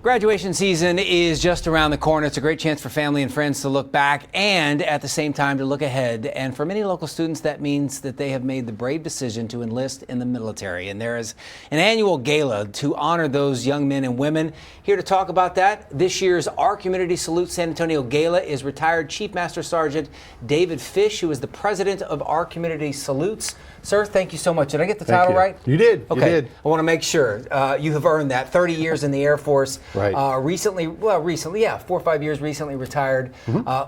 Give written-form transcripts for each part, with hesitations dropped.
Graduation season is just around the corner. It's a great chance for family and friends to look back and at the same time to look ahead. And for many local students, that means that they have made the brave decision to enlist in the military. And there is an annual gala to honor those young men and women. Here to talk about that, this year's Our Community Salute San Antonio Gala is retired Chief Master Sergeant David Fish, who is the president of Our Community Salutes. Sir, thank you so much. Did I get the title right? You did. Okay. You did. I want to make sure you have earned that. 30 years in the Air Force. Right. Recently, 4 or 5 years recently retired.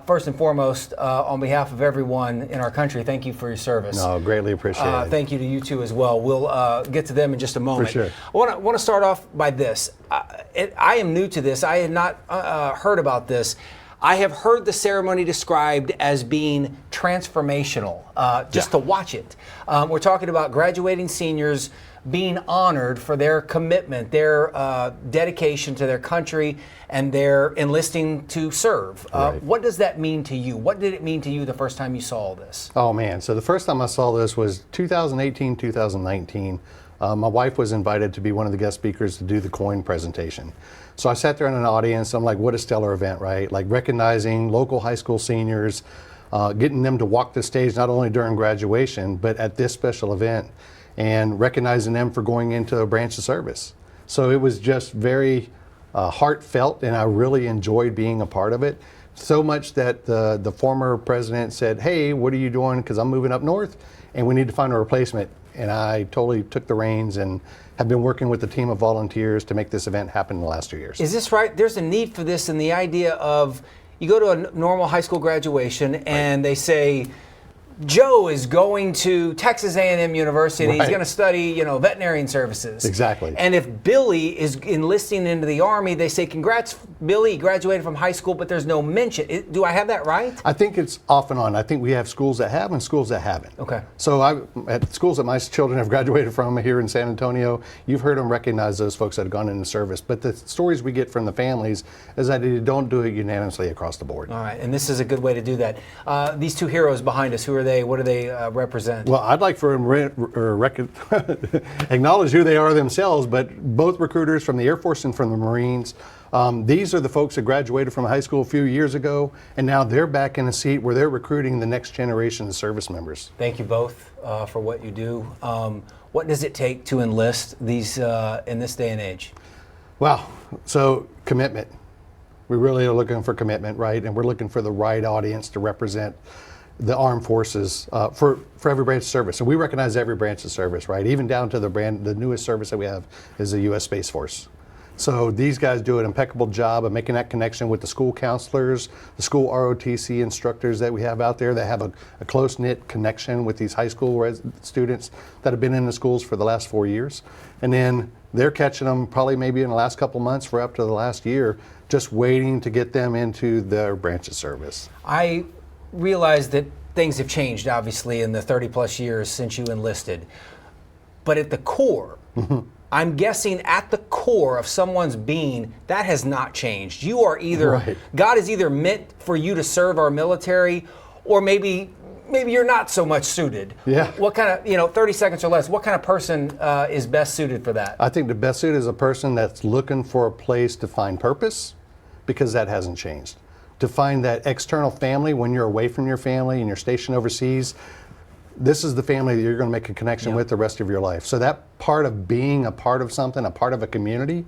First and foremost, on behalf of everyone in our country, thank you for your service. No, greatly appreciate it. Thank you to you two as well. We'll get to them in just a moment. For sure. I want to start off by this. I am new to this. I had not heard about this. I have heard the ceremony described as being transformational, just to watch it. We're talking about graduating seniors being honored for their commitment, their dedication to their country, and their enlisting to serve. Right. What does that mean to you? What did it mean to you the first time you saw all this? Oh man, so the first time I saw this was 2018, 2019. My wife was invited to be one of the guest speakers to do the coin presentation. So I sat there in an audience. I'm like, what a stellar event, right? Like recognizing local high school seniors, getting them to walk the stage not only during graduation, but at this special event, and recognizing them for going into a branch of service. So it was just very heartfelt, and I really enjoyed being a part of it. So much that the former president said, hey, what are you doing? Because I'm moving up north, and we need to find a replacement. And I totally took the reins and have been working with a team of volunteers to make this event happen in the last 2 years. Is this right? There's a need for this, and the idea of you go to a normal high school graduation and they say, Joe is going to Texas A&M University and he's going to study, veterinarian services. Exactly. And if Billy is enlisting into the Army, they say, congrats, Billy, graduated from high school, but there's no mention. Do I have that right? I think it's off and on. I think we have schools that have and schools that haven't. Okay. So at schools that my children have graduated from here in San Antonio, you've heard them recognize those folks that have gone into service. But the stories we get from the families is that they don't do it unanimously across the board. All right, and this is a good way to do that. These two heroes behind us, who are they? What do they represent? Well, I'd like for them to acknowledge who they are themselves, but both recruiters from the Air Force and from the Marines. These are the folks that graduated from high school a few years ago, and now they're back in a seat where they're recruiting the next generation of service members. Thank you both for what you do. What does it take to enlist these in this day and age? Well, so commitment. We really are looking for commitment, right? And we're looking for the right audience to represent the armed forces for every branch of service. And we recognize every branch of service, right? Even down to the newest service that we have is the U.S. Space Force. So these guys do an impeccable job of making that connection with the school counselors, the school ROTC instructors that we have out there that have a close-knit connection with these high school students that have been in the schools for the last 4 years. And then they're catching them probably maybe in the last couple months for up to the last year, just waiting to get them into their branch of service. I realize that things have changed, obviously, in the 30 plus years since you enlisted. But at the core, I'm guessing at the core of someone's being, that has not changed. You are either, right. God is either meant for you to serve our military, or maybe you're not so much suited. Yeah. What kind of, 30 seconds or less, what kind of person is best suited for that? I think the best suit is a person that's looking for a place to find purpose, because that hasn't changed. To find that external family when you're away from your family and you're stationed overseas, this is the family that you're going to make a connection with the rest of your life. So that part of being a part of something, a part of a community,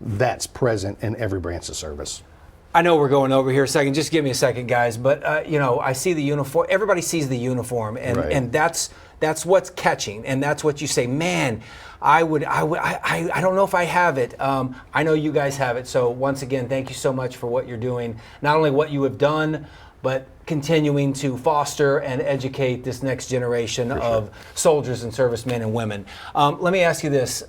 that's present in every branch of service. I know we're going over here a second. Just give me a second, guys. But I see the uniform. Everybody sees the uniform, and Right. and that's what's catching, and that's what you say. Man, I don't know if I have it. I know you guys have it. So once again, thank you so much for what you're doing. Not only what you have done, but continuing to foster and educate this next generation of soldiers and servicemen and women. Let me ask you this.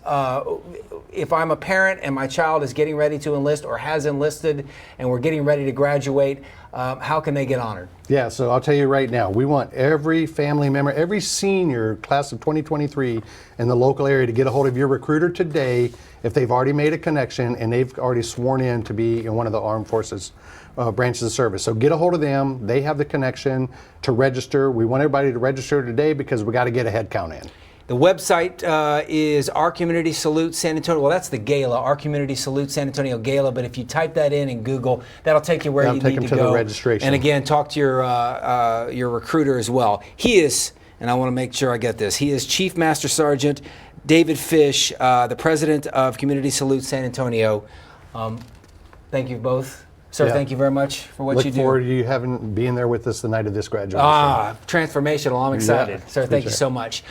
If I'm a parent and my child is getting ready to enlist or has enlisted and we're getting ready to graduate, how can they get honored? Yeah, so I'll tell you right now, we want every family member, every senior class of 2023 in the local area to get a hold of your recruiter today if they've already made a connection and they've already sworn in to be in one of the armed forces branches of service. So get a hold of them. They have the connection to register. We want everybody to register today because we got to get a head count in. The website is Our Community Salute San Antonio. Well, that's the Gala, Our Community Salute San Antonio Gala. But if you type that in Google, that'll take you where you need to go. The registration. And again, talk to your recruiter as well. He is, and I want to make sure I get this. He is Chief Master Sergeant David Fish, the President of Community Salute San Antonio. Thank you both. Sir, thank you very much for what you do. Look forward to you being there with us the night of this graduation. Transformational. I'm excited. Sir, thank you so much.